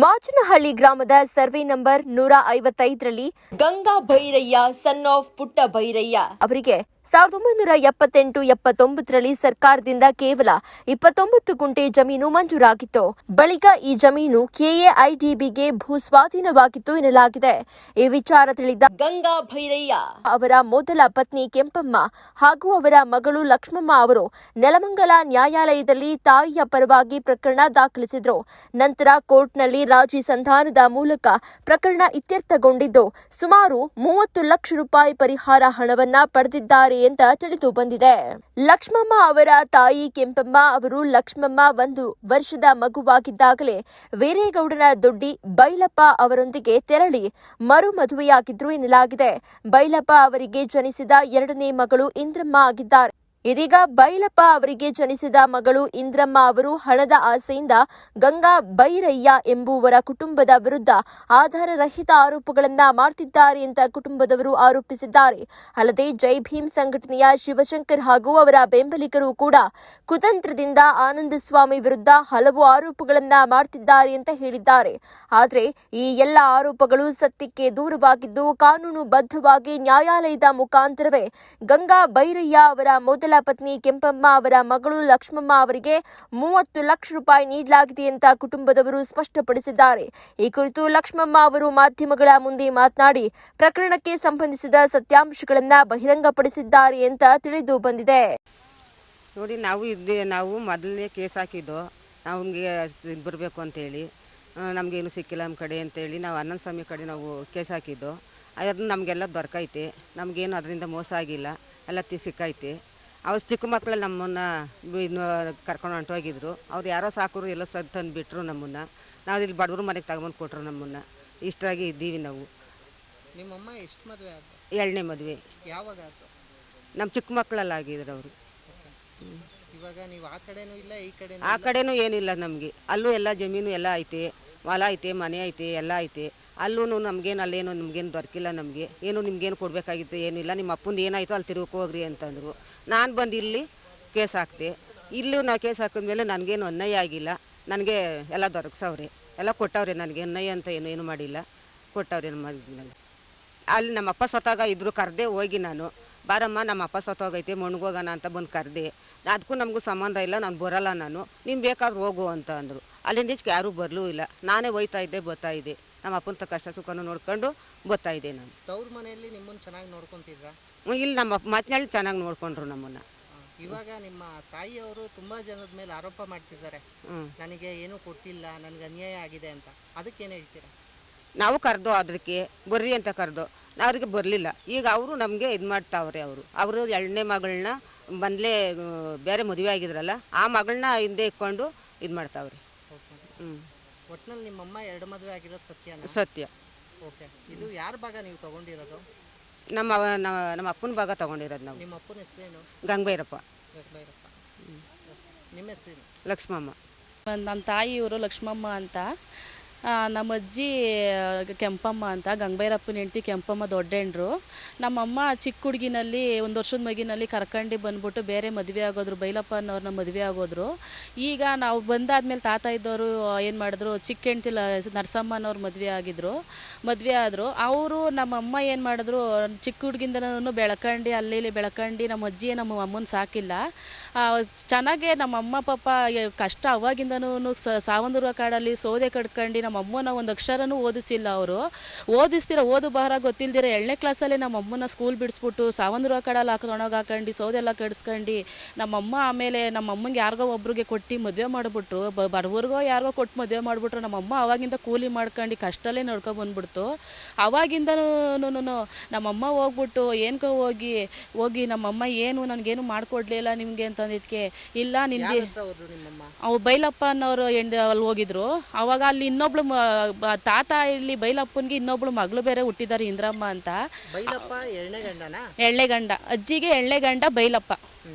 ಮಾಚನಹಳ್ಳಿ ಗ್ರಾಮದ survey number 155ರಲ್ಲಿ Ganga Bhairaiah son of Putta Bhairaiah ಅವರಿಗೆ 1978-79ರಲ್ಲಿ ಸರ್ಕಾರದಿಂದ ಕೇವಲ 29 ಗುಂಟೆ ಜಮೀನು ಮಂಜೂರಾಗಿತ್ತು. ಬಳಿಕ ಈ ಜಮೀನು ಕೆಎಐಡಿಬಿಗೆ ಭೂಸ್ವಾಧೀನವಾಗಿತ್ತು ಎನ್ನಲಾಗಿದೆ. ಈ ವಿಚಾರ ತಿಳಿದ ಗಂಗಾ ಭೈರಯ್ಯ ಅವರ ಮೊದಲ ಪತ್ನಿ ಕೆಂಪಮ್ಮ ಹಾಗೂ ಅವರ ಮಗಳು ಲಕ್ಷ್ಮಮ್ಮ ಅವರು ನೆಲಮಂಗಲ ನ್ಯಾಯಾಲಯದಲ್ಲಿ ತಾಯಿಯ ಪರವಾಗಿ ಪ್ರಕರಣ ದಾಖಲಿಸಿದರು. ನಂತರ ಕೋರ್ಟ್ನಲ್ಲಿ ರಾಜಿ ಸಂಧಾನದ ಮೂಲಕ ಪ್ರಕರಣ ಇತ್ಯರ್ಥಗೊಂಡಿದ್ದು ಸುಮಾರು 30 ಲಕ್ಷ ರೂಪಾಯಿ ಪರಿಹಾರ ಹಣವನ್ನ ಪಡೆದಿದ್ದಾರೆ ಅಂತ ತಿಳಿದು ಬಂದಿದೆ. ಲಕ್ಷ್ಮಮ್ಮ ಅವರ ತಾಯಿ ಕೆಂಪಮ್ಮ ಅವರು ಲಕ್ಷ್ಮಮ್ಮ 1 ವರ್ಷದ ಮಗುವಾಗಿದ್ದಾಗಲೇ ವೀರೇಗೌಡನ ದೊಡ್ಡಿ ಬೈಲಪ್ಪ ಅವರೊಂದಿಗೆ ತೆರಳಿ ಮರು ಮದುವೆಯಾಗಿದ್ರು ಎನ್ನಲಾಗಿದೆ. ಬೈಲಪ್ಪ ಅವರಿಗೆ ಜನಿಸಿದ 2ನೇ ಮಗಳು ಇಂದ್ರಮ್ಮ ಆಗಿದ್ದಾರೆ. ಇದೀಗ ಬೈಲಪ್ಪ ಅವರಿಗೆ ಜನಿಸಿದ ಮಗಳು ಇಂದ್ರಮ್ಮ ಅವರು ಹಣದ ಆಸೆಯಿಂದ ಗಂಗಾ ಭೈರಯ್ಯ ಎಂಬುವರ ಕುಟುಂಬದ ವಿರುದ್ಧ ಆಧಾರರಹಿತ ಆರೋಪಗಳನ್ನ ಮಾಡ್ತಿದ್ದಾರೆ ಅಂತ ಕುಟುಂಬದವರು ಆರೋಪಿಸಿದ್ದಾರೆ. ಅಲ್ಲದೆ ಜೈ ಭೀಮ್ ಸಂಘಟನೆಯ ಶಿವಶಂಕರ್ ಹಾಗೂ ಅವರ ಬೆಂಬಲಿಗರು ಕೂಡ ಕುತಂತ್ರದಿಂದ ಆನಂದಸ್ವಾಮಿ ವಿರುದ್ಧ ಹಲವು ಆರೋಪಗಳನ್ನ ಮಾಡ್ತಿದ್ದಾರೆ ಅಂತ ಹೇಳಿದ್ದಾರೆ. ಆದರೆ ಈ ಎಲ್ಲ ಆರೋಪಗಳು ಸತ್ಯಕ್ಕೆ ದೂರವಾಗಿದ್ದು ಕಾನೂನುಬದ್ಧವಾಗಿ ನ್ಯಾಯಾಲಯದ ಮುಖಾಂತರವೇ ಗಂಗಾ ಭೈರಯ್ಯ ಅವರ ಮೊದಲ ಪತ್ನಿ ಕೆಂಪಮ್ಮ ಅವರ ಮಗಳು ಲಕ್ಷ್ಮಮ್ಮ ಅವರಿಗೆ 30 ಲಕ್ಷ ರೂಪಾಯಿ ನೀಡಲಾಗಿದೆ ಅಂತ ಕುಟುಂಬದವರು ಸ್ಪಷ್ಟಪಡಿಸಿದ್ದಾರೆ. ಈ ಕುರಿತು ಲಕ್ಷ್ಮಮ್ಮ ಅವರು ಮಾಧ್ಯಮಗಳ ಮುಂದೆ ಮಾತನಾಡಿ ಪ್ರಕರಣಕ್ಕೆ ಸಂಬಂಧಿಸಿದ ಸತ್ಯಾಂಶಗಳನ್ನ ಬಹಿರಂಗಪಡಿಸಿದ್ದಾರೆ ಅಂತ ತಿಳಿದು ಬಂದಿದೆ. ನೋಡಿ, ನಾವು ಮೊದಲನೇ ಕೇಸ್ ಹಾಕಿದ್ದು ನಮಗೆ ಬರಬೇಕು ಅಂತೇಳಿ, ನಮಗೇನು ಸಿಕ್ಕಿಲ್ಲ ನಮ್ಮ ಕಡೆ ಅಂತೇಳಿ ನಾವು ಆನಂದ ಸ್ವಾಮಿ ಕಡೆ ನಾವು ಕೇಸ್ ಹಾಕಿದ್ದು. ಅದನ್ನು ನಮಗೆಲ್ಲ ದೊರಕೈತೆ, ನಮಗೇನು ಅದರಿಂದ ಮೋಸ ಆಗಿಲ್ಲ, ಎಲ್ಲ ಸಿಕ್ಕೈತೆ. ಅವ್ರು ಚಿಕ್ಕ ಮಕ್ಕಳು ನಮ್ಮನ್ನು ಕರ್ಕೊಂಡು ಹೊಂಟೋಗಿದ್ರು. ಅವ್ರು ಯಾರೋ ಸಾಕರು ಎಲ್ಲ ತಂದು ಬಿಟ್ಟರು ನಮ್ಮನ್ನು. ನಾವು ಇಲ್ಲಿ ಬಡವ್ರ ಮನೆಗೆ ತಗೊಂಬಂದು ಕೊಟ್ಟರು ನಮ್ಮನ್ನು. ಇಷ್ಟಾಗಿ ಇದ್ದೀವಿ ನಾವು. ನಿಮ್ಮಮ್ಮ ಎಷ್ಟು ಮದುವೆ ಆಯ್ತು? 2ನೇ ಮದುವೆ. ಯಾವಾಗ ಆಯ್ತು? ನಮ್ಮ ಚಿಕ್ಕ ಮಕ್ಕಳೆಲ್ಲ ಆಗಿದ್ರು ಅವರು. ಇವಾಗ ನೀವು ಆ ಕಡೆನೂ ಇಲ್ಲ ಈ ಕಡೆ? ಆ ಕಡೆನೂ ಏನಿಲ್ಲ ನಮಗೆ. ಅಲ್ಲೂ ಎಲ್ಲ ಜಮೀನು ಎಲ್ಲ ಐತೆ, ಹೊಲ ಐತೆ, ಮನೆ ಐತೆ, ಎಲ್ಲ ಐತೆ. ಅಲ್ಲೂ ನಮಗೇನು ಅಲ್ಲೇನು ನಮಗೇನು ದೊರಕಿಲ್ಲ. ನಮಗೆ ಏನು ನಿಮ್ಗೇನು ಕೊಡಬೇಕಾಗಿತ್ತು ಏನೂ ಇಲ್ಲ. ನಿಮ್ಮ ಅಪ್ಪಂದು ಏನಾಯಿತು ಅಲ್ಲಿ ತಿರುಗಕ್ಕೆ ಹೋಗ್ರಿ ಅಂತಂದರು. ನಾನು ಬಂದು ಇಲ್ಲಿ ಕೇಸ್ ಹಾಕ್ತೆ. ಇಲ್ಲೂ ನಾ ಕೇಸ್ ಹಾಕಿದ್ಮೇಲೆ ನನಗೇನು ಅನ್ಯಾಯ ಆಗಿಲ್ಲ. ನನಗೆ ಎಲ್ಲ ದೊರಕಿಸವ್ರೆ, ಎಲ್ಲ ಕೊಟ್ಟವ್ರೆ. ನನಗೆ ಅನ್ಯಾಯ ಅಂತ ಏನು ಮಾಡಿಲ್ಲ, ಕೊಟ್ಟವ್ರೆ. ಮಾಡಿದ್ಮೇಲೆ ಅಲ್ಲಿ ನಮ್ಮ ಅಪ್ಪ ಸತ್ತಾಗ ಇದ್ರು, ಕರೆದೆ ಹೋಗಿ ನಾನು, ಬಾರಮ್ಮ ನಮ್ಮ ಅಪ್ಪ ಸತ್ತೋಗೈತೆ ಮಣ್ಗೋಗೋಣ ಅಂತ ಬಂದು ಕರೆದೆ. ಅದಕ್ಕೂ ನಮಗೂ ಸಂಬಂಧ ಇಲ್ಲ, ನಾನು ಬರೋಲ್ಲ, ನಾನು ನೀನು ಬೇಕಾದ್ರೆ ಹೋಗು ಅಂತ ಅಂದರು. ಅಲ್ಲಿಂದ ಈಚೆಗೆ ಯಾರೂ ಬರಲೂ ಇಲ್ಲ. ನಾನೇ ಹೋಯ್ತಾ ಇದ್ದೆ, ಬರ್ತಾಯಿದ್ದೆ. ನಮ್ಮ ಅಪ್ಪನ ಕಷ್ಟ ಸುಖನೂ ನೋಡ್ಕೊಂಡು ಬರ್ತಾಯಿದ್ದೆ ನಾನು. ತವ್ರ ಮನೆಯಲ್ಲಿ ನಿಮ್ಮನ್ನು ಚೆನ್ನಾಗಿ ನೋಡ್ಕೊತಿದ್ರಾ? ಇಲ್ಲಿ ನಮ್ಮ ಮಾತನಾಡಿ ಚೆನ್ನಾಗಿ ನೋಡ್ಕೊಂಡ್ರು ನಮ್ಮನ್ನು. ಇವಾಗ ನಿಮ್ಮ ತಾಯಿಯವರು ತುಂಬ ಜನದ ಮೇಲೆ ಆರೋಪ ಮಾಡ್ತಿದ್ದಾರೆ, ನನಗೆ ಏನೂ ಕೊಟ್ಟಿಲ್ಲ, ನನಗೆ ಅನ್ಯಾಯ ಆಗಿದೆ ಅಂತ. ಅದಕ್ಕೇನು ಹೇಳ್ತೀರಾ? ನಾವು ಕರೆದು ಅದಕ್ಕೆ ಬರ್ರಿ ಅಂತ ಕರೆದು ನಾವು ಅದಕ್ಕೆ ಬರಲಿಲ್ಲ. ಈಗ ಅವರು ನಮಗೆ ಇದು ಮಾಡ್ತಾವ್ರೆ. ಅವರು 2ನೇ ಮಗಳನ್ನ ಬಂದಲೇ ಬೇರೆ ಮದುವೆ ಆಗಿದ್ರಲ್ಲ, ಆ ಮಗಳನ್ನ ಹಿಂದೆ ಇಟ್ಕೊಂಡು ಇದು ಮಾಡ್ತಾವ್ರೆ. ಒಟ್ಟಿನಲ್ಲಿ ನಿಮ್ಮಮ್ಮ 2 ಮದುವೆ ಆಗಿರೋದು ಸತ್ಯನಾ? ಸತ್ಯ. ಓಕೆ, ಇದು ಯಾರ ಭಾಗ ನೀವು ತೊಗೊಂಡಿರೋದು? ನಮ್ಮ ಅಪ್ಪನ ಭಾಗ ತೊಗೊಂಡಿರೋದು ನಾವು. ನಿಮ್ಮ ಅಪ್ಪನ ಹೆಸರೇನು? ಗಂಗಭೈರಪ್ಪ. ನಿಮ್ಮ ಹೆಸರೇನು? ಲಕ್ಷ್ಮಮ್ಮ. ನಮ್ಮ ತಾಯಿಯವರು ಲಕ್ಷ್ಮಮ್ಮ ಅಂತ, ನಮ್ಮ ಅಜ್ಜಿ ಕೆಂಪಮ್ಮ ಅಂತ. ಗಂಗಭೈರಪ್ಪನ ಹೆಂಡ್ತಿ ಕೆಂಪಮ್ಮ ದೊಡ್ಡೆಂಡ್ರು. ನಮ್ಮಮ್ಮ ಚಿಕ್ಕ ಹುಡುಗಿನಲ್ಲಿ 1 ವರ್ಷದ ಮಗಿನಲ್ಲಿ ಕರ್ಕೊಂಡು ಬಂದ್ಬಿಟ್ಟು ಬೇರೆ ಮದುವೆ ಆಗೋದ್ರು, ಬೈಲಪ್ಪನವ್ರನ್ನ ಮದುವೆ ಆಗೋದ್ರು. ಈಗ ನಾವು ಬಂದಾದ್ಮೇಲೆ ತಾತ ಇದ್ದವರು ಏನು ಮಾಡಿದ್ರು, ಚಿಕ್ಕ ಹೆಂಡ್ತಿ ನರಸಮ್ಮನವ್ರು ಮದುವೆ ಆದರು. ಅವರು ನಮ್ಮಮ್ಮ ಏನು ಮಾಡಿದ್ರು, ಚಿಕ್ಕ ಹುಡುಗಿಂದನೂ ಬೆಳ್ಕೊಂಡು ಅಲ್ಲಿ ಬೆಳ್ಕೊಂಡು ನಮ್ಮ ಅಜ್ಜಿ ನಮ್ಮ ಅಮ್ಮನ ಸಾಕಿಲ್ಲ. ಚೆನ್ನಾಗೇ ನಮ್ಮಮ್ಮ ಪಾಪ ಕಷ್ಟ ಅವಾಗಿಂದನೂ ಸಾವಂದೂರು ಕಾಡಲ್ಲಿ ಸೌದೆ ಕಡ್ಕೊಂಡು ನಮ್ಮ ಅಮ್ಮನ 1 ಅಕ್ಷರನೂ ಓದಿಸಿಲ್ಲ. ಅವರು ಓದು ಬಹರ ಗೊತ್ತಿಲ್ದಿರ 2ನೇ ಕ್ಲಾಸಲ್ಲಿ ನಮ್ಮ ಅಮ್ಮನ ಸ್ಕೂಲ್ ಬಿಡಿಸ್ಬಿಟ್ಟು ಸಾವಂದೂರು ಕಾಡಲ್ಲಿ ಹಾಕೊಂಡು ಸೌದೆಲ್ಲ ಕಡಿಸ್ಕೊಂಡು ನಮ್ಮಮ್ಮ ಆಮೇಲೆ ನಮ್ಮ ಅಮ್ಮಂಗೆ ಯಾರಿಗೋ ಒಬ್ರಿಗೆ ಕೊಟ್ಟು ಮದುವೆ ಮಾಡಿಬಿಟ್ರು. ಬಡವ್ರಿಗೋ ಯಾರಿಗೋ ಕೊಟ್ಟು ಮದುವೆ ಮಾಡಿಬಿಟ್ರು. ನಮ್ಮಮ್ಮ ಅವಾಗಿಂದ ಕೂಲಿ ಮಾಡ್ಕೊಂಡು ಕಷ್ಟಲ್ಲೇ ನಡ್ಕೊಂಡು ಬಂದ್ಬಿಡ್ತು. ಅವಾಗಿಂದನೂ ನಮ್ಮಮ್ಮ ಹೋಗ್ಬಿಟ್ಟು ಏನಕೋ ಹೋಗಿ ನಮ್ಮಮ್ಮ ಏನು ನನಗೇನು ಮಾಡಿಕೊಡ್ಲಿಲ್ಲ ನಿಮಗೆ ಅಂತಂದಿದ್ದಕ್ಕೆ, ಇಲ್ಲ ನಿನಗೆ ಅವು ಬೈಲಪ್ಪ ಅನ್ನೋರು ಅಲ್ಲಿ ಹೋಗಿದ್ರು. ಅವಾಗ ಅಲ್ಲಿ ಇನ್ನೊಬ್ಳು ತಾತ ಇಲ್ಲಿ ಬೈಲಪ್ಪನಿಗೆ ಇನ್ನೊಬ್ಳು ಮಗಳು ಬೇರೆ ಹುಟ್ಟಿದ್ದಾರೆ, ಇಂದ್ರಮ್ಮ ಅಂತ. ಬೈಲಪ್ಪ 2ನೇ ಗಂಡನಾ? 2ನೇ ಗಂಡ. ಅಜ್ಜಿಗೆ 2ನೇ ಗಂಡ ಬೈಲಪ್ಪ.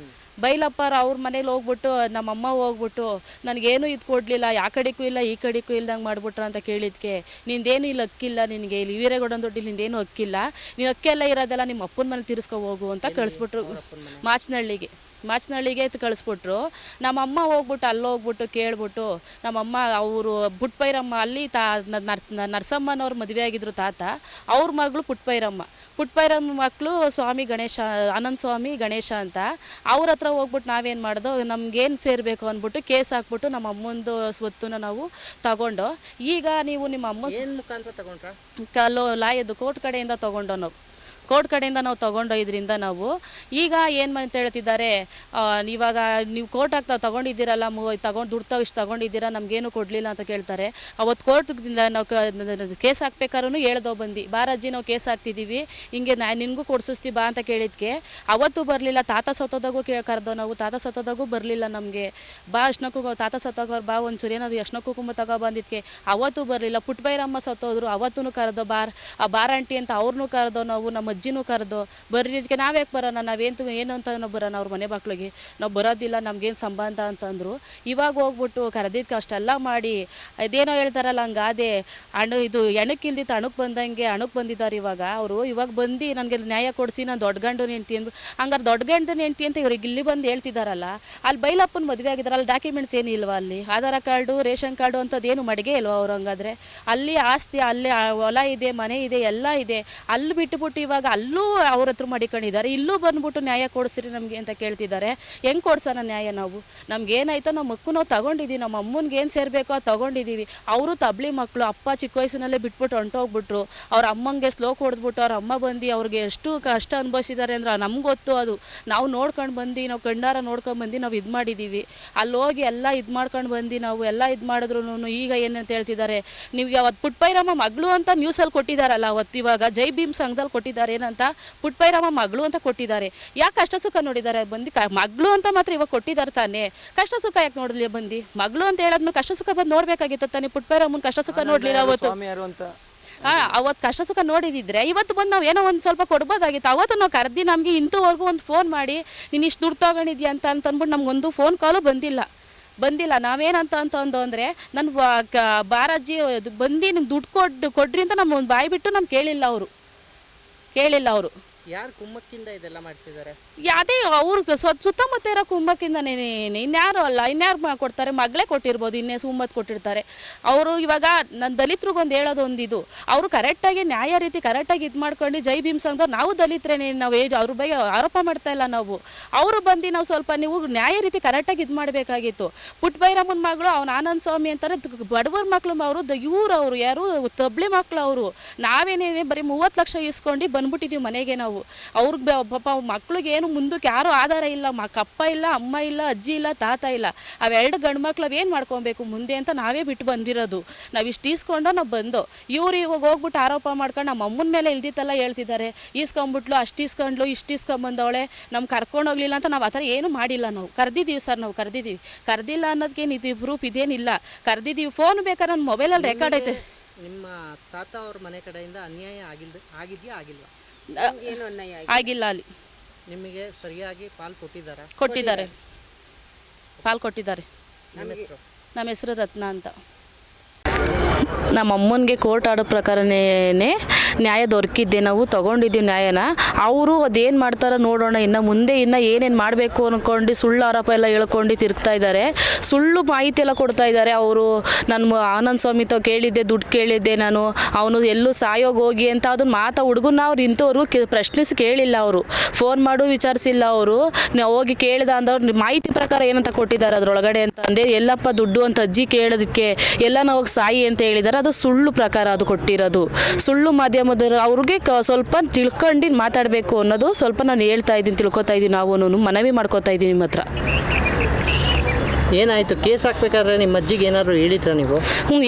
ಬೈಲಪ್ಪರು ಅವ್ರ ಮನೇಲಿ ಹೋಗ್ಬಿಟ್ಟು ನಮ್ಮಮ್ಮ ಹೋಗ್ಬಿಟ್ಟು ನನಗೇನು ಇದು ಕೊಡಲಿಲ್ಲ, ಯಾ ಕಡೆಗೂ ಇಲ್ಲ ಈ ಕಡೆಗೂ ಇಲ್ದಂಗೆ ಮಾಡಿಬಿಟ್ರ ಅಂತ ಕೇಳಿದ್ಕೆ, ನಿಂದೇನು ಇಲ್ಲಿ ಹಕ್ಕಿಲ್ಲ, ನಿನಗೆ ಇಲ್ಲಿ ವೀರೇಗೌಡನ ದೊಡ್ಡಿ ನಿಂದೇನು ಹಕ್ಕಿಲ್ಲ, ನೀನು ಹಕ್ಕೆಲ್ಲ ಇರೋದೆಲ್ಲ ನಿಮ್ಮ ಅಪ್ಪನ ಮನೆ ತೀರಿಸ್ಕೊ ಹೋಗು ಅಂತ ಕಳಿಸ್ಬಿಟ್ರು ಮಾಚನಹಳ್ಳಿಗೆ. ಮಾಚನಹಳ್ಳಿಗೆ ಕಳಿಸ್ಬಿಟ್ರು. ನಮ್ಮಮ್ಮ ಹೋಗ್ಬಿಟ್ಟು ಅಲ್ಲಿ ಹೋಗ್ಬಿಟ್ಟು ಕೇಳ್ಬಿಟ್ಟು ನಮ್ಮಮ್ಮ ಅವರು ಪುಟ್ಪೈರಮ್ಮ ಅಲ್ಲಿ ನರಸಮ್ಮನವ್ರ ಮದುವೆ ಆಗಿದ್ರು ತಾತ, ಅವ್ರ ಮಗಳು ಪುಟ್ಪೈರಮ್ಮ ಮಕ್ಕಳು ಸ್ವಾಮಿ ಗಣೇಶ, ಆನಂದ ಸ್ವಾಮಿ ಗಣೇಶ ಅಂತ. ಅವ್ರ ಹತ್ರ ಹೋಗ್ಬಿಟ್ಟು ನಾವೇನು ಮಾಡ್ದೋ, ನಮ್ಗೇನು ಸೇರಬೇಕು ಅಂದ್ಬಿಟ್ಟು ಕೇಸ್ ಹಾಕ್ಬಿಟ್ಟು ನಮ್ಮ ಅಮ್ಮಂದು ಸ್ವತ್ತನ್ನ ನಾವು ತಗೊಂಡು, ಈಗ ನೀವು ನಿಮ್ಮ ಅಮ್ಮ ಏನು ಮುಖಾಂತರ ತಗೊಂಡ್ರಾ? ಲಾಯದ್ದು ಕೋರ್ಟ್ ಕಡೆಯಿಂದ ತೊಗೊಂಡು ನಾವು ತೊಗೊಂಡೋದ್ರಿಂದ ನಾವು ಈಗ ಏನು ಅಂತ ಹೇಳ್ತಿದ್ದಾರೆ, ಇವಾಗ ನೀವು ಕೋರ್ಟ್ ಆಗ್ತಾ ತೊಗೊಂಡಿದ್ದೀರಲ್ಲ, ದುಡ್ಡು ಇಷ್ಟು ತೊಗೊಂಡಿದ್ದೀರಾ, ನಮಗೇನು ಕೊಡಲಿಲ್ಲ ಅಂತ ಕೇಳ್ತಾರೆ. ಅವತ್ತು ಕೋರ್ಟ್ದಿಂದ ನಾವು ಕೇಸ್ ಹಾಕ್ಬೇಕಾದ್ರೂ ಹೇಳ್ದೋ ಬಂದು, ಬಾರಜ್ಜಿ ನಾವು ಕೇಸ್ ಹಾಕ್ತಿದ್ದೀವಿ, ಹಿಂಗೆ ನಿನಗೂ ಕೊಡ್ಸಿಸ್ತೀವಿ ಬಾ ಅಂತ ಕೇಳಿದ್ಕೆ ಅವತ್ತು ಬರಲಿಲ್ಲ. ತಾತ ಸತ್ತೋದಾಗೂ ಕರೆದೋ ನಾವು, ತಾತ ಸತ್ತೋದಾಗೂ ಬರಲಿಲ್ಲ ನಮಗೆ. ಬಾ ಅರ್ಶಿನ ತಾತ ಸತ್ತೋಗೋರು ಬಾ ಒಂಚೂರು ಏನಾದ್ರು ಅರ್ಶಿನ ಕುಂಕುಮ ತಗೊಬಂದಿದ್ಕೆ ಅವತ್ತು ಬರಲಿಲ್ಲ. ಪುಟ್ಬೈರಮ್ಮ ಸತ್ತೋದ್ರು, ಅವತ್ತೂ ಕರೆದೋ, ಬಾರಂಟಿ ಅಂತ ಅವ್ರನ್ನೂ ಕರೆದೋ ನಾವು, ನಮ್ಮ ಅಜ್ಜಿನೂ ಕರೆದು ಬರ್ರಿದ್ಕೆ ನಾವ್ಯಾಕೆ ಬರೋಣ, ಏನು ಅಂತ ನಾವು ಬರೋಣ ಅವ್ರ ಮನೆ ಮಕ್ಳಿಗೆ, ನಾವು ಬರೋದಿಲ್ಲ, ನಮ್ಗೇನು ಸಂಬಂಧ ಅಂತಂದರು. ಇವಾಗ ಹೋಗ್ಬಿಟ್ಟು ಕರೆದಿದ್ಕೆ ಅಷ್ಟೆಲ್ಲ ಮಾಡಿ ಅದೇನೋ ಹೇಳ್ತಾರಲ್ಲ ಹಂಗಾದೆ, ಇದು ಎಣಕ್ಕಿಲ್ದಿತ್ತು ಅಣಕ್ಕೆ ಬಂದಿದ್ದಾರೆ ಇವಾಗ ಬಂದು ನನಗೆ ನ್ಯಾಯ ಕೊಡಿಸಿ, ನಾನು ದೊಡ್ಡ ಗಂಡು ಹೆಂಡ್ತಿ ಅಂದ್ಬಿಟ್ಟು, ಹಂಗಾರೆ ದೊಡ್ಡ ಗಂಡು ಹೆಂಡ್ತಿ ಅಂತ ಇವ್ರಿಗೆ ಇಲ್ಲಿ ಬಂದು ಹೇಳ್ತಿದ್ದಾರಲ್ಲ. ಅಲ್ಲಿ ಬೈಲಪ್ಪನ ಮದುವೆ ಆಗಿದ್ದಾರೆ, ಅಲ್ಲಿ ಡಾಕ್ಯುಮೆಂಟ್ಸ್ ಏನು ಇಲ್ವಾ, ಅಲ್ಲಿ ಆಧಾರ್ ಕಾರ್ಡು ರೇಷನ್ ಕಾರ್ಡು ಅಂಥದ್ದೇನು ಮಡಿಗೆ ಇಲ್ವಾ ಅವ್ರು? ಹಂಗಾದ್ರೆ ಅಲ್ಲಿ ಆಸ್ತಿ, ಅಲ್ಲಿ ಹೊಲ ಇದೆ, ಮನೆ ಇದೆ, ಎಲ್ಲ ಇದೆ, ಅಲ್ಲಿ ಬಿಟ್ಟುಬಿಟ್ಟು ಇವಾಗ ಅಲ್ಲೂ ಅವ್ರ ಹತ್ರ ಮಡಿಕೊಂಡಿದ್ದಾರೆ, ಇಲ್ಲೂ ಬಂದ್ಬಿಟ್ಟು ನ್ಯಾಯ ಕೊಡಿಸ್ರಿ ನಮಗೆ ಅಂತ ಕೇಳ್ತಿದ್ದಾರೆ. ಹೆಂಗೆ ಕೊಡ್ಸೋಣ ನ್ಯಾಯ ನಾವು? ನಮ್ಗೇನಾಯ್ತೋ ನಮ್ಮ ಮಕ್ಕಳು ನಾವು ತೊಗೊಂಡಿದ್ದೀವಿ, ನಮ್ಮ ಅಮ್ಮನಿಗೆ ಏನು ಸೇರಬೇಕೋ ಅದು ತೊಗೊಂಡಿದ್ದೀವಿ. ಅವರು ತಬ್ಲಿ ಮಕ್ಕಳು, ಅಪ್ಪ ಚಿಕ್ಕ ವಯಸ್ಸಿನಲ್ಲೇ ಬಿಟ್ಬಿಟ್ಟು ಹೊಂಟೋಗ್ಬಿಟ್ರು. ಅವ್ರ ಅಮ್ಮಂಗೆ ಸ್ಲೋಕ್ ಹೊಡೆದ್ಬಿಟ್ಟು ಅವ್ರ ಅಮ್ಮ ಬಂದು ಅವ್ರಿಗೆ ಎಷ್ಟು ಕಷ್ಟ ಅನುಭವಿಸಿದ್ದಾರೆ ಅಂದ್ರೆ ನಮ್ಗೆ ಗೊತ್ತು. ಅದು ನಾವು ನೋಡ್ಕೊಂಡು ಬಂದು, ನಾವು ಕಣ್ಣಾರ ನೋಡ್ಕೊಂಡು ಬಂದು ನಾವು ಇದು ಮಾಡಿದ್ದೀವಿ. ಅಲ್ಲಿ ಹೋಗಿ ಎಲ್ಲ ಇದು ಮಾಡ್ಕೊಂಡು ಬಂದು ನಾವು ಎಲ್ಲ ಇದು ಮಾಡಿದ್ರು. ಈಗ ಏನಂತ ಹೇಳ್ತಿದ್ದಾರೆ, ನೀವು ಅವತ್ತು ಪುಟ್ಪೈರಮ್ಮ ಮಗಳು ಅಂತ ನ್ಯೂಸಲ್ಲಿ ಕೊಟ್ಟಿದ್ದಾರಲ್ಲ, ಅವತ್ತು ಇವಾಗ ಜೈ ಭೀಮ್ ಸಂಘದಲ್ಲಿ ಕೊಟ್ಟಿದ್ದಾರೆ ಏನಂತ, ಪುಟ್ಪೈರಮ್ಮ ಮಗಳು ಅಂತ ಕೊಟ್ಟಿದ್ದಾರೆ. ಯಾಕೆ ಕಷ್ಟ ಸುಖ ನೋಡಿದ್ದಾರೆ ಬಂದು? ಮಗಳು ಅಂತ ಮಾತ್ರ ಇವಾಗ ಕೊಟ್ಟಿದ್ದಾರೆ ತಾನೇ, ಕಷ್ಟ ಸುಖ ಯಾಕೆ ನೋಡಲಿ ಬಂದು? ಮಗಳು ಅಂತ ಹೇಳೋದ್ಮೇಲೆ ಕಷ್ಟ ಸುಖ ಬಂದು ನೋಡ್ಬೇಕಾಗಿತ್ತು ತಾನೇ. ಪುಟ್ಪೈರಮ್ಮನ ಕಷ್ಟ ಸುಖ ನೋಡಲಿಲ್ಲ ಅವತ್ತು. ಅವತ್ತು ಕಷ್ಟ ಸುಖ ನೋಡಿದಿದ್ರೆ ಇವತ್ತು ಬಂದು ನಾವು ಏನೋ ಒಂದು ಸ್ವಲ್ಪ ಕೊಡ್ಬೋದಾಗಿತ್ತು. ಅವತ್ತು ನಾವು ಕರೆದಿ ನಮಗೆ ಇಂಥವರೆಗೂ ಒಂದು ಫೋನ್ ಮಾಡಿ ನೀನು ಇಷ್ಟು ದುಡ್ಡು ತೊಗೊಂಡಿದ್ಯಾ ಅಂತ ಅಂದ್ಬಿಟ್ಟು ನಮಗೊಂದು ಫೋನ್ ಕಾಲು ಬಂದಿಲ್ಲ. ನಾವೇನಂತ ಅಂದರೆ ನನ್ನ ಬಾರಜ್ಜಿ ಬಂದು ನಿಮ್ಗೆ ದುಡ್ಡು ಕೊಡ್ರಿ ಅಂತ ನಮ್ಮ ಒಂದು ಬಾಯಿ ಬಿಟ್ಟು ನಮ್ಗೆ ಕೇಳಿಲ್ಲ ಅವರು. ಯಾರು ಕುಮ್ಮಕ್ಕಿಂದ ಇದೆಲ್ಲ ಮಾಡ್ತಿದ್ದಾರೆ? ಅದೇ ಅವ್ರು ಸುತ್ತಮುತ್ತ ಇರೋ ಕುಂಭಕ್ಕಿಂದನೇ, ಇನ್ಯಾರು ಕೊಡ್ತಾರೆ? ಮಗಳೇ ಕೊಟ್ಟಿರ್ಬೋದು, ಇನ್ನೇ ಸುಮ್ಮತ್ ಕೊಟ್ಟಿರ್ತಾರೆ ಅವರು. ಇವಾಗ ನನ್ನ ದಲಿತರಿಗೊಂದು ಹೇಳೋದೊಂದಿದು, ಅವರು ಕರೆಕ್ಟಾಗಿ ನ್ಯಾಯ ರೀತಿ ಕರೆಕ್ಟಾಗಿ ಇದು ಮಾಡ್ಕೊಂಡು ಜೈ ಭೀಮ್ ಸಂಘದವ್ರು ನಾವು ದಲಿತರೇನೆ, ನಾವು ಅವ್ರ ಬಗ್ಗೆ ಆರೋಪ ಮಾಡ್ತಾ ಇಲ್ಲ ನಾವು. ಅವರು ಬಂದು ನಾವು ಸ್ವಲ್ಪ ನೀವು ನ್ಯಾಯ ರೀತಿ ಕರೆಕ್ಟಾಗಿ ಇದು ಮಾಡಬೇಕಾಗಿತ್ತು. ಪುಟ್ಬೈರಮ್ಮನ ಮಗಳು ಅವ್ನು ಆನಂದ ಸ್ವಾಮಿ ಅಂತಾರೆ, ಬಡವರ ಮಕ್ಕಳು ಅವರು ಯಾರು ತಬ್ಲಿ ಮಕ್ಕಳು ಅವರು. ನಾವೇನೇನೆ ಬರೀ 30 ಲಕ್ಷ ಇಸ್ಕೊಂಡು ಬಂದ್ಬಿಟ್ಟಿದ್ದೀವಿ ಮನೆಗೆ ನಾವು. ಅವ್ರಿಗೆ ಪಾಪ ಮಕ್ಳಿಗೆ ಏನು ಮುಂದಕ್ಕೆ ಯಾರೂ ಆಧಾರ ಇಲ್ಲ, ಅಪ್ಪ ಇಲ್ಲ, ಅಮ್ಮ ಇಲ್ಲ, ಅಜ್ಜಿ ಇಲ್ಲ, ತಾತ ಇಲ್ಲ. ಅವೆರಡು ಗಂಡು ಮಕ್ಳು ಅವೇನು ಮಾಡ್ಕೊಬೇಕು ಮುಂದೆ ಅಂತ ನಾವೇ ಬಿಟ್ಟು ಬಂದಿರೋದು. ನಾವು ಇಷ್ಟು ಈಸ್ಕೊಂಡು ನಾವು ಬಂದು ಇವ್ರು ಇವಾಗ ಹೋಗ್ಬಿಟ್ಟು ಆರೋಪ ಮಾಡ್ಕೊಂಡು ನಮ್ಮ ಅಮ್ಮನ ಮೇಲೆ ಇಲ್ದಿತ್ತಲ್ಲ ಹೇಳ್ತಿದ್ದಾರೆ. ಈಸ್ಕೊಂಬಿಟ್ಲು, ಅಷ್ಟು ಇಸ್ಕೊಂಡ್ಲು, ಇಷ್ಟು ಇಸ್ಕೊಂಬಂದವಳೆ, ನಮ್ಗೆ ಕರ್ಕೊಂಡೋಗ್ಲಿಲ್ಲ ಅಂತ ನಾವು ಆ ಥರ ಏನೂ ಮಾಡಿಲ್ಲ. ನಾವು ಕರೆದಿದ್ದೀವಿ ಸರ್, ನಾವು ಕರೆದಿಲ್ಲ ಅನ್ನೋದಕ್ಕೇನು ಇದು ಪ್ರೂಫ್ ಇದೇನಿಲ್ಲ. ಕರೆದಿದ್ದೀವಿ, ಫೋನ್ ಬೇಕಾದ್ರೆ ನನ್ನ ಮೊಬೈಲಲ್ಲಿ ರೆಕಾರ್ಡ್ ಐತೆ. ನಿಮ್ಮ ತಾತ ಅವ್ರ ಮನೆ ಕಡೆಯಿಂದ ಅನ್ಯಾಯ ಆಗಿದೆಯಾ ಆಗಿಲ್ವಾ? ಏನು ಅನ್ಯಾಯ ಆಗಿಲ್ಲ. ಅಲ್ಲಿ ನಿಮಗೆ ಸರಿಯಾಗಿ ಪಾಲ್ ಕೊಟ್ಟಿದ್ದಾರೆ. ನಮ್ಮ ಹೆಸರು ರತ್ನ ಅಂತ. ನಮ್ಮ ಅಮ್ಮನಿಗೆ ಕೋರ್ಟ್ ಆಡೋ ಪ್ರಕಾರನೇ ನ್ಯಾಯ ದೊರಕಿದ್ದೆ, ನಾವು ತೊಗೊಂಡಿದ್ದೀವಿ ನ್ಯಾಯನ. ಅವರು ಅದೇನು ಮಾಡ್ತಾರೋ ನೋಡೋಣ, ಇನ್ನು ಮುಂದೆ ಏನೇನು ಮಾಡಬೇಕು ಅಂದ್ಕೊಂಡು ಸುಳ್ಳು ಆರೋಪ ಎಲ್ಲ ಹೇಳ್ಕೊಂಡು ತಿರುಗ್ತಾ ಇದ್ದಾರೆ, ಸುಳ್ಳು ಮಾಹಿತಿ ಎಲ್ಲ ಕೊಡ್ತಾ ಇದ್ದಾರೆ. ಅವರು ನನ್ನ ಆನಂದ ಸ್ವಾಮಿ ಕೇಳಿದ್ದೆ, ದುಡ್ಡು ಕೇಳಿದ್ದೆ ನಾನು, ಅವನು ಎಲ್ಲೂ ಸಾಯೋಗಿ ಅಂತ ಅದನ್ನು ಹುಡುಗನ ಅವ್ರು ಇಂಥವ್ರು ಪ್ರಶ್ನಿಸಿ ಕೇಳಿಲ್ಲ. ಅವರು ಫೋನ್ ಮಾಡು ವಿಚಾರಿಸಿಲ್ಲ. ಅವರು ಹೋಗಿ ಕೇಳಿದ ಅಂದವ್ರು ಮಾಹಿತಿ ಪ್ರಕಾರ ಏನಂತ ಕೊಟ್ಟಿದ್ದಾರೆ ಅದರೊಳಗಡೆ ಅಂತ ಅಂದೆ. ಎಲ್ಲಪ್ಪ ದುಡ್ಡು ಅಂತ ಅಜ್ಜಿ ಕೇಳೋದಕ್ಕೆ ಎಲ್ಲ ನಾವು ಸಾಯಿ ಅಂತ ಹೇಳಿದ್ದಾರೆ. ಅದು ಸುಳ್ಳು ಪ್ರಕಾರ ಅದು ಕೊಟ್ಟಿರೋದು. ಸುಳ್ಳು ಮಾಧ್ಯಮದವರು ಅವ್ರಿಗೆ ಸ್ವಲ್ಪ ತಿಳ್ಕೊಂಡು ಮಾತಾಡಬೇಕು ಅನ್ನೋದು ಸ್ವಲ್ಪ ನಾನು ತಿಳ್ಕೊತಾ ಇದ್ದೀನಿ. ನಾವು ಮನವಿ ಮಾಡ್ಕೋತಾ ಇದ್ದೀನಿ ನಿಮ್ಮ ಹತ್ರ. ಏನಾಯಿತು? ಕೇಸ್ ಹಾಕ್ಬೇಕಾದ್ರೆ ನಿಮ್ಮ ಅಜ್ಜಿಗೆ ಏನಾದರೂ ಹೇಳಿದ್ರ ನೀವು?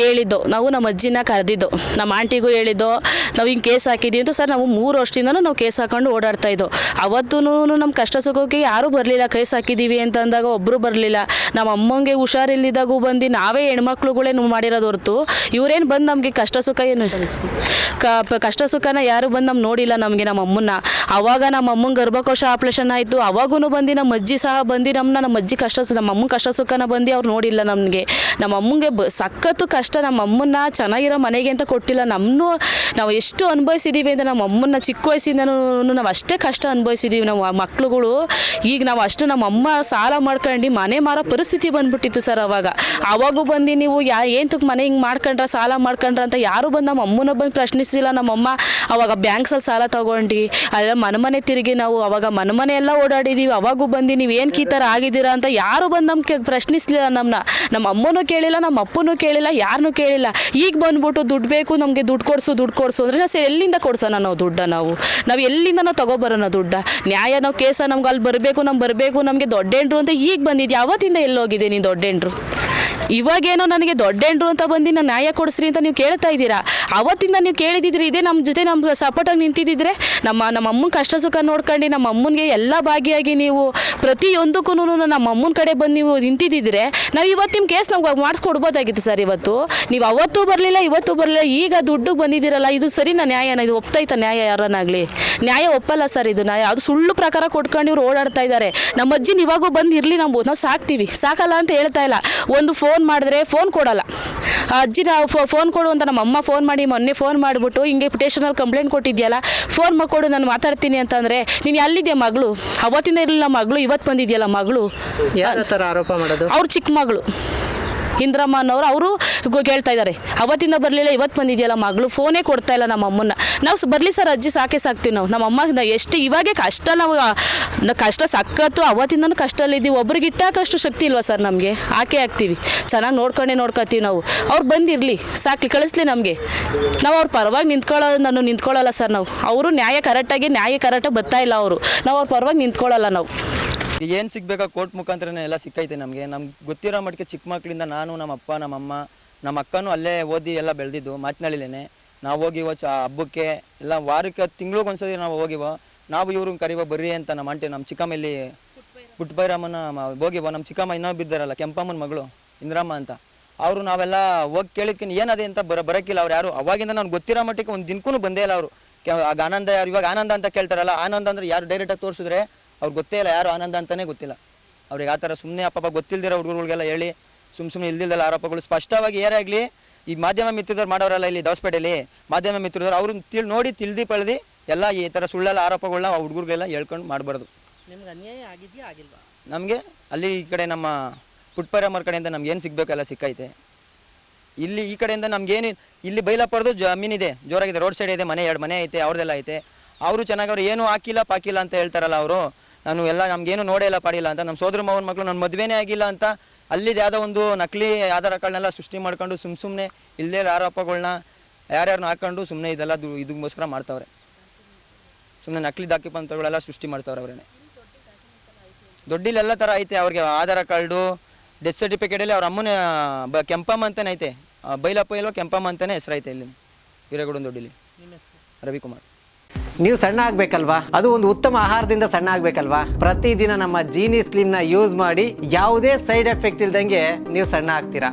ಹೇಳಿದ್ದು. ನಾವು ನಮ್ಮ ಅಜ್ಜಿನ ಕರೆದಿದ್ದು, ನಮ್ಮ ಆಂಟಿಗೂ ಹೇಳಿದ್ದು, ನಾವು ಹಿಂಗೆ ಕೇಸ್ ಹಾಕಿದ್ದೀವಿ ಅಂತ. ಸರ್ ನಾವು 3 ವರ್ಷದಿಂದನೂ ನಾವು ಕೇಸ್ ಹಾಕೊಂಡು ಓಡಾಡ್ತಾ ಇದ್ದೋ. ಅವತ್ತೂ ನಮ್ಮ ಕಷ್ಟ ಸುಖಕ್ಕೆ ಯಾರೂ ಬರಲಿಲ್ಲ. ಕೇಸ್ ಹಾಕಿದ್ದೀವಿ ಅಂತ ಅಂದಾಗ ಒಬ್ಬರು ಬರಲಿಲ್ಲ. ನಮ್ಮ ಅಮ್ಮಂಗೆ ಹುಷಾರಿಲ್ದಿದ್ದಾಗೂ ಬಂದು ನಾವೇ ಹೆಣ್ಮಕ್ಳುಗಳೇ ಮಾಡಿರೋದು ಹೊರತು ಇವರೇನು ಬಂದು ನಮಗೆ ಕಷ್ಟ ಸುಖನ ಯಾರು ಬಂದು ನಮ್ಗೆ ನೋಡಿಲ್ಲ. ನಮಗೆ ನಮ್ಮ ಅಮ್ಮನ್ನ ಅವಾಗ ನಮ್ಮ ಅಮ್ಮಂಗೆ ಗರ್ಭಕೋಶ ಆಪ್ರೇಷನ್ ಆಯಿತು. ಅವಾಗೂ ಬಂದು ನಮ್ಮ ಅಜ್ಜಿ ಸಹ ಬಂದು ನಮ್ಮ ಅಜ್ಜಿ ನಮ್ಮ ಅಮ್ಮನ ಕಷ್ಟ ಸುಖ ತನಕನ ಬಂದು ಅವ್ರು ನೋಡಿಲ್ಲ ನಮಗೆ. ನಮ್ಮ ಅಮ್ಮಂಗೆ ಸಖತ್ತು ಕಷ್ಟ. ನಮ್ಮ ಅಮ್ಮನ್ನ ಚೆನ್ನಾಗಿರೋ ಮನೆಗೆ ಅಂತ ಕೊಟ್ಟಿಲ್ಲ. ನಾವು ಎಷ್ಟು ಅನುಭವಿಸಿದ್ದೀವಿ ಅಂತ ನಮ್ಮ ಅಮ್ಮನ್ನ ಚಿಕ್ಕ ವಯಸ್ಸಿಂದನೂ ನಾವು ಅಷ್ಟೇ ಕಷ್ಟ ಅನುಭವಿಸಿದ್ದೀವಿ ನಾವು ಮಕ್ಳುಗಳು. ಈಗ ನಾವು ಅಷ್ಟು ನಮ್ಮ ಅಮ್ಮ ಸಾಲ ಮಾಡ್ಕೊಂಡು ಮನೆ ಮಾರೋ ಪರಿಸ್ಥಿತಿ ಬಂದ್ಬಿಟ್ಟಿತ್ತು ಸರ್. ಅವಾಗೂ ಬಂದು ನೀವು ಏಂತಕ್ಕೆ ಮನೆ ಹಿಂಗೆ ಮಾಡ್ಕೊಂಡ್ರ ಸಾಲ ಮಾಡ್ಕೊಂಡ್ರ ಅಂತ ಯಾರು ಬಂದು ನಮ್ಮ ಅಮ್ಮನ ಬಂದು ಪ್ರಶ್ನಿಸಿಲ್ಲ. ನಮ್ಮಮ್ಮ ಅವಾಗ ಬ್ಯಾಂಕ್ಸಲ್ಲಿ ಸಾಲ ತೊಗೊಂಡು ಅದೆಲ್ಲ ಮನೆ ತಿರುಗಿ ನಾವು ಅವಾಗ ಮನೆ ಎಲ್ಲ ಓಡಾಡಿದ್ದೀವಿ. ಅವಾಗೂ ಬಂದು ನೀವು ಏನಕ್ಕೆ ಈ ಥರ ಆಗಿದ್ದೀರಾ ಅಂತ ಯಾರು ಬಂದು ನಮ್ಗೆ ಪ್ರಶ್ನಿಸಲಿಲ್ಲ. ನಮ್ಮ ಅಮ್ಮನೂ ಕೇಳಿಲ್ಲ, ನಮ್ಮ ಅಪ್ಪನೂ ಕೇಳಿಲ್ಲ, ಯಾರನ್ನೂ ಕೇಳಿಲ್ಲ. ಈಗ ಬಂದ್ಬಿಟ್ಟು ದುಡ್ಡು ಬೇಕು ನಮಗೆ, ದುಡ್ಡು ಕೊಡಿಸು ಅಂದರೆ ನಾವು ಎಲ್ಲಿಂದ ಕೊಡ್ಸೋಣ ನಾವು ದುಡ್ಡ? ನಾವು ಎಲ್ಲಿಂದ ನಾವು ತಗೊಬರೋಣ ದುಡ್ಡ? ನ್ಯಾಯ ನಾವು ಕೇಸ ನಮ್ಗೆ ಅಲ್ಲಿ ಬರಬೇಕು ನಮಗೆ ದೊಡ್ಡೇಂಡ್ರು ಅಂತ ಈಗ ಬಂದಿದ್ದು. ಯಾವತ್ತಿಂದ ಎಲ್ಲೋಗಿದೆ ನೀನು ದೊಡ್ಡೇಂಡ್ರು? ಇವಾಗೇನೋ ನನಗೆ ದೊಡ್ಡೇಂಡ್ರು ಅಂತ ಬಂದು ನಾನು ನ್ಯಾಯ ಕೊಡಿಸ್ರಿ ಅಂತ ನೀವು ಕೇಳ್ತಾ ಇದ್ದೀರಾ. ಅವತ್ತಿಂದ ನೀವು ಕೇಳಿದಿದ್ರೆ ಇದೇ ನಮ್ಮ ಜೊತೆ ನಮ್ಗೆ ಸಪೋರ್ಟಾಗಿ ನಿಂತಿದ್ದಿದ್ರೆ ನಮ್ಮ ಅಮ್ಮನ ಕಷ್ಟ ಸುಖ ನೋಡ್ಕೊಂಡು ನಮ್ಮ ಅಮ್ಮನಿಗೆ ಎಲ್ಲ ಭಾಗಿಯಾಗಿ ನೀವು ಪ್ರತಿಯೊಂದಕ್ಕೂ ನಮ್ಮ ಅಮ್ಮನ ಕಡೆ ಬಂದು ನೀವು ನಿಂತಿದ್ದಿದ್ರೆ ನಾವು ಇವತ್ತು ನಿಮ್ಮ ಕೇಸ್ ನಮ್ಗೆ ಮಾಡಿಸ್ಕೊಡ್ಬೋದಾಗಿತ್ತು ಸರ್. ಇವತ್ತು ನೀವು ಅವತ್ತೂ ಬರಲಿಲ್ಲ, ಇವತ್ತು ಬರಲಿಲ್ಲ, ಈಗ ದುಡ್ಡು ಬಂದಿದ್ದೀರಲ್ಲ, ಇದು ಸರಿನಾ ನ್ಯಾಯನ? ಇದು ಒಪ್ತೈತಾ ನ್ಯಾಯ? ಯಾರನ್ನಾಗಲಿ ನ್ಯಾಯ ಒಪ್ಪಲ್ಲ ಸರ್. ಇದು ನ್ಯಾಯ ಅದು ಸುಳ್ಳು ಪ್ರಕಾರ ಕೊಟ್ಕೊಂಡು ಇವ್ರು ಓಡಾಡ್ತಾ ಇದ್ದಾರೆ. ನಮ್ಮ ಅಜ್ಜಿನ ಇವಾಗೂ ಬಂದು ಇರಲಿ, ನಾವು ಸಾಕ್ತೀವಿ, ಸಾಕಲ್ಲ ಅಂತ ಹೇಳ್ತಾ ಇಲ್ಲ. ಒಂದು ಫೋನ್ ಮಾಡಿದ್ರೆ ಫೋನ್ ಕೊಡಲ್ಲ. ಅಜ್ಜಿನ ಫೋನ್ ಕೊಡು ಅಂತ ನಮ್ಮ ಅಮ್ಮ ಫೋನ್ ಮಾಡಿ ಮೊನ್ನೆ ಫೋನ್ ಮಾಡಿಬಿಟ್ಟು ಹಿಂಗೆ ಸ್ಟೇಷನಲ್ಲಿ ಕಂಪ್ಲೇಂಟ್ ಕೊಟ್ಟಿದ್ಯಲ್ಲ, ಫೋನ್ ಕೊಡು ನಾನು ಮಾತಾಡ್ತೀನಿ ಅಂತಂದರೆ ನೀನು ಅಲ್ಲಿದ್ಯಾ ಮಗಳು? ಅವತ್ತಿಂದ ಇರಲಿಲ್ಲ ಮಗಳು, ಇವತ್ತು ಬಂದಿದೆಯಲ್ಲ ಮಗಳು. ಯಾರ ಥರ ಆರೋಪ ಮಾಡೋದು? ಅವ್ರು ಚಿಕ್ಕ ಮಗಳು ಇಂದ್ರಮ್ಮ ಅನ್ನೋರು ಅವರು ಕೇಳ್ತಾ ಇದ್ದಾರೆ. ಅವತ್ತಿಂದ ಬರಲಿಲ್ಲ, ಇವತ್ತು ಬಂದಿದೆಯಲ್ಲ ಮಗಳು, ಫೋನೇ ಕೊಡ್ತಾ ಇಲ್ಲ ನಮ್ಮ ಅಮ್ಮನ್ನ. ನಾವು ಬರಲಿ ಸರ್ ಅಜ್ಜಿ ಸಾಕ್ತೀವಿ ನಾವು. ನಮ್ಮ ಅಮ್ಮ ಎಷ್ಟು ಇವಾಗೆ ಕಷ್ಟ, ನಾವು ಕಷ್ಟ ಸಕ್ಕತ್ತು ಅವತ್ತಿಂದನೂ ಕಷ್ಟದಲ್ಲಿದ್ದೀವಿ. ಒಬ್ರಿಗೆ ಇಟ್ಟಾಕಷ್ಟು ಶಕ್ತಿ ಇಲ್ವಾ ಸರ್ ನಮಗೆ? ಆಗ್ತೀವಿ, ಚೆನ್ನಾಗಿ ನೋಡ್ಕೊತೀವಿ ನಾವು. ಅವ್ರು ಬಂದಿರಲಿ, ಸಾಕ್ಲಿ, ಕಳಿಸ್ಲಿ ನಮಗೆ. ನಾವು ಅವ್ರ ಪರವಾಗಿ ನಿಂತ್ಕೊಳ್ಳಲ್ಲ ಸರ್ ನಾವು. ಅವರು ನ್ಯಾಯ ಕರೆಕ್ಟಾಗಿ ಬರ್ತಾ ಇಲ್ಲ ಅವರು. ನಾವು ಅವ್ರ ಪರವಾಗಿ ನಿಂತ್ಕೊಳ್ಳಲ್ಲ ನಾವು. ಏನು ಸಿಗಬೇಕಾ ಕೋರ್ಟ್ ಮುಖಾಂತರನೇ ಎಲ್ಲ ಸಿಕ್ಕೈತೆ ನಮಗೆ ಗೊತ್ತಿರೋ ಮಟ್ಟಿಗೆ. ಚಿಕ್ಕ ಮಕ್ಕಳಿಂದ ನಾನು, ನಮ್ಮ ಅಪ್ಪ, ನಮ್ಮ ಅಮ್ಮ, ನಮ್ಮ ಅಕ್ಕನೂ ಅಲ್ಲೇ ಓದಿ ಎಲ್ಲ ಬೆಳೆದಿದ್ದು ಮಾತನಾಡಿಲೇನೆ. ನಾವು ಹೋಗಿವೋ ಹಬ್ಬಕ್ಕೆ ಎಲ್ಲ ವಾರಕ್ಕೆ ತಿಂಗ್ಳಿಗೆ ಒಂದ್ಸತಿ ನಾವು ಹೋಗಿವೋ. ನಾವು ಇವ್ರನ್ನ ಕರಿವೋ ಬರ್ರಿ ಅಂತ ನಮ್ಮ ಆಂಟಿ, ನಮ್ಮ ಚಿಕ್ಕಮ್ಮಲ್ಲಿ ಪುಟ್ಟಬೈರಮ್ಮನ ಹೋಗಿವೋ. ನಮ್ಮ ಚಿಕ್ಕಮ್ಮ ಇನ್ನೊಬ್ಬಿದ್ದಾರಲ್ಲ ಕೆಂಪಮ್ಮನ ಮಗಳು ಇಂದ್ರಮ್ಮ ಅಂತ, ಅವರು ನಾವೆಲ್ಲ ಹೋಗಿ ಕೇಳಿದ್ಕಿನ್ ಏನದೆ ಅಂತ ಬರೋಕ್ಕಿಲ್ಲ ಅವ್ರು ಯಾರು. ಅವಾಗಿಂದ ನಾನು ಗೊತ್ತಿರೋ ಮಟ್ಟಿಗೆ ಒಂದು ದಿನಕ್ಕೂ ಬಂದೇ ಇಲ್ಲ ಅವರು. ಆಗ ಆನಂದ ಯಾರು, ಇವಾಗ ಆನಂದ ಅಂತ ಕೇಳ್ತಾರಲ್ಲ, ಆನಂದ ಅಂದರೆ ಯಾರು ಡೈರೆಕ್ಟಾಗಿ ತೋರಿಸಿದ್ರೆ ಅವ್ರಿಗೆ ಗೊತ್ತೇ ಇಲ್ಲ ಯಾರು ಆನಂದ ಅಂತಲೇ ಗೊತ್ತಿಲ್ಲ ಅವ್ರಿಗೆ. ಆ ಥರ ಸುಮ್ಮನೆ ಅಪ್ಪ ಗೊತ್ತಿಲ್ದಿರೋ ಹುಡುಗರುಗಳಿಗೆಲ್ಲ ಹೇಳಿ ಸುಮ್ಮನೆ ಇಲ್ದಿಲ್ಲ ಆರೋಪಗಳು ಸ್ಪಷ್ಟವಾಗಿ ಏರೇ ಆಗಲಿ. ಈ ಮಾಧ್ಯಮ ಮಿತ್ರದವ್ರು ಮಾಡೋರಲ್ಲ ಇಲ್ಲಿ ದವಸಪೇಟೆಯಲ್ಲಿ, ಮಾಧ್ಯಮ ಮಿತ್ರದವ್ರು ಅವ್ರನ್ನ ನೋಡಿ ತಿಳಿದು ಪಳೆದು ಎಲ್ಲ ಈ ಥರ ಸುಳ್ಳೆಲ್ಲ ಆರೋಪಗಳನ್ನ ಆ ಹುಡುಗರಿಗೆಲ್ಲ ಹೇಳ್ಕೊಂಡು ಮಾಡಬಾರ್ದು. ನಿಮ್ಗೆ ಅನ್ಯಾಯ ಆಗಿದೆಯಾ ಆಗಿಲ್ವಾ? ನಮಗೆ ಅಲ್ಲಿ ಈ ಕಡೆ ನಮ್ಮ ಪುಟ್ಪರಮ್ಮರ ಕಡೆಯಿಂದ ನಮ್ಗೆ ಏನು ಸಿಗಬೇಕೆಲ್ಲ ಸಿಕ್ಕೈತೆ. ಇಲ್ಲಿ ಈ ಕಡೆಯಿಂದ ನಮಗೇನು ಇಲ್ಲಿ ಬೈಲಪ್ಪರದು ಜಮೀನಿದೆ, ಜೋರಾಗಿದೆ, ರೋಡ್ ಸೈಡ್ ಇದೆ, ಎರಡು ಮನೆ ಐತೆ, ಅವ್ರದ್ದೆಲ್ಲ ಐತೆ. ಅವರು ಚೆನ್ನಾಗಿ ಅವ್ರು ಏನೂ ಪಾಕಿಲ್ಲ ಅಂತ ಹೇಳ್ತಾರಲ್ಲ ಅವರು. ನಾನು ಎಲ್ಲ ನಮಗೇನು ನೋಡೇ ಇಲ್ಲ ಪಾಡಿಲ್ಲ ಅಂತ. ನಮ್ಮ ಸೋದರ ಮಾವನ ಮಕ್ಕಳು ನನ್ನ ಮದುವೆನೇ ಆಗಿಲ್ಲ ಅಂತ ಅಲ್ಲಿದ್ದು ಯಾವುದೋ ಒಂದು ನಕಲಿ ಆಧಾರಗಳನ್ನೆಲ್ಲ ಸೃಷ್ಟಿ ಮಾಡ್ಕೊಂಡು ಸುಮ್ಮನೆ ಇಲ್ಲದೇ ಆರೋಪಗಳನ್ನ ಯಾರ್ಯಾರನ್ನ ಹಾಕ್ಕೊಂಡು ಸುಮ್ಮನೆ ಇದೆಲ್ಲ ಇದಕ್ಕೋಸ್ಕರ ಮಾಡ್ತಾವ್ರೆ. ಸುಮ್ಮನೆ ನಕಲಿ ದಾಖಲೆಗಳೆಲ್ಲ ಸೃಷ್ಟಿ ಮಾಡ್ತಾವ್ರೆ ಅವರೇನೆ. ದೊಡ್ಡಿಲೆಲ್ಲ ಥರ ಐತೆ ಅವ್ರಿಗೆ ಆಧಾರ ಕಾರ್ಡು, ಡೆತ್ ಸರ್ಟಿಫಿಕೇಟಲ್ಲಿ ಅವ್ರ ಅಮ್ಮನ ಕೆಂಪಮ್ಮ ಅಂತಲೇ ಐತೆ. ಬೈಲಪ್ಪ ಇಲ್ವ ಕೆಂಪಮ್ಮ ಅಂತಲೇ ಹೆಸರೈತೆ ಇಲ್ಲಿ ಹಿರೇಗೌಡನ ದೊಡ್ಡಿಲಿ. ರವಿಕುಮಾರ್. ನೀವು ಸಣ್ಣ ಆಗಬೇಕಲ್ವಾ? ಅದು ಒಂದು ಉತ್ತಮ ಆಹಾರದಿಂದ ಸಣ್ಣ ಆಗಬೇಕಲ್ವಾ? ಪ್ರತಿದಿನ ನಮ್ಮ ಜೀನಿ ಸ್ಲಿಮ್ನ ಯೂಸ್ ಮಾಡಿ ಯಾವುದೇ ಸೈಡ್ ಎಫೆಕ್ಟ್ ಇಲ್ದಂಗೆ ನೀವು ಸಣ್ಣ ಆಗ್ತೀರಾ.